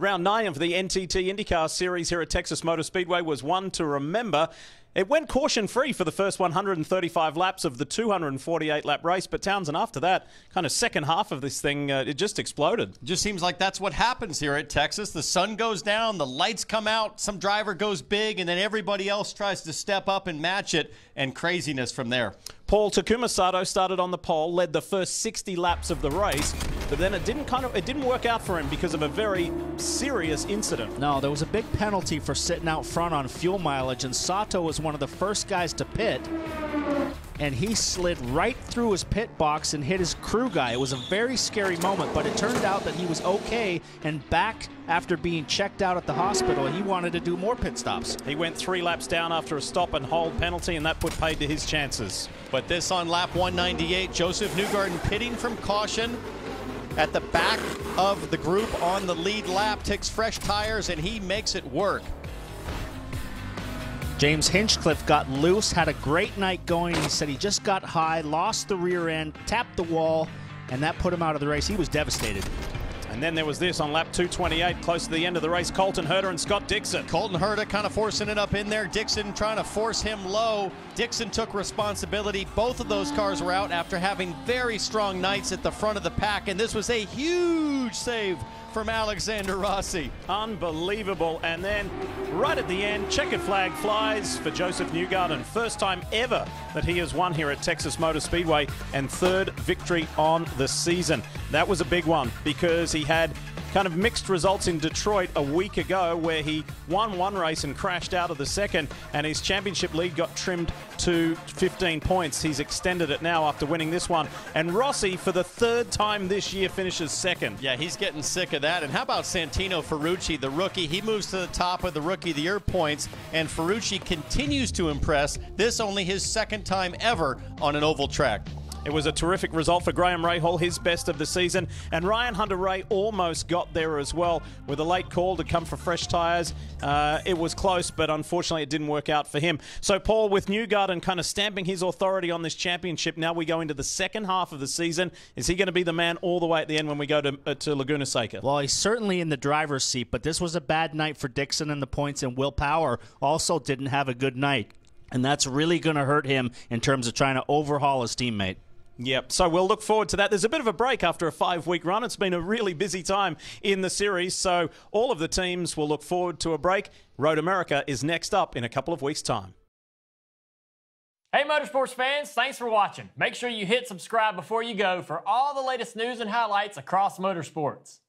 Round 9 of the NTT IndyCar Series here at Texas Motor Speedway was one to remember. It went caution-free for the first 135 laps of the 248-lap race, but Townsend, after that, kind of second half of this thing, it just exploded. Just seems like that's what happens here at Texas. The sun goes down, the lights come out, some driver goes big, and then everybody else tries to step up and match it, and craziness from there. Paul Takuma Sato started on the pole, led the first 60 laps of the race, but then it didn't work out for him because of a very serious incident. No, there was a big penalty for sitting out front on fuel mileage, and Sato was one of the first guys to pit, and he slid right through his pit box and hit his crew guy. It was a very scary moment, but it turned out that he was okay and back after being checked out at the hospital. He wanted to do more pit stops. He went 3 laps down after a stop and hold penalty, and that put paid to his chances. But this on lap 198, Josef Newgarden pitting from caution at the back of the group on the lead lap, takes fresh tires, and he makes it work. James Hinchcliffe got loose, had a great night going. He said he just got high, lost the rear end, tapped the wall, and that put him out of the race. He was devastated. And then there was this on lap 228, close to the end of the race, Colton Herta and Scott Dixon. Colton Herta kind of forcing it up in there. Dixon trying to force him low. Dixon took responsibility. Both of those cars were out after having very strong nights at the front of the pack, and this was a huge save from Alexander Rossi. Unbelievable. And then right at the end, checkered flag flies for Josef Newgarden. First time ever that he has won here at Texas Motor Speedway, and third victory on the season. That was a big one because he had kind of mixed results in Detroit a week ago, where he won one race and crashed out of the second, and his championship lead got trimmed to 15 points. He's extended it now after winning this one. And Rossi, for the third time this year, finishes second. Yeah, he's getting sick of that. And how about Santino Ferrucci, the rookie? He moves to the top of the Rookie of the Year points, and Ferrucci continues to impress. This only his second time ever on an oval track. It was a terrific result for Graham Rahal, his best of the season. And Ryan Hunter-Reay almost got there as well with a late call to come for fresh tyres. It was close, but unfortunately it didn't work out for him. So, Paul, with Newgarden kind of stamping his authority on this championship, now we go into the second half of the season. Is he going to be the man all the way at the end when we go to Laguna Seca? Well, he's certainly in the driver's seat, but this was a bad night for Dixon in the points, and Will Power also didn't have a good night. And that's really going to hurt him in terms of trying to overhaul his teammate. Yep, so we'll look forward to that. There's a bit of a break after a 5-week run. It's been a really busy time in the series, so all of the teams will look forward to a break. Road America is next up in a couple of weeks' time. Hey Motorsports fans, thanks for watching. Make sure you hit subscribe before you go for all the latest news and highlights across motorsports.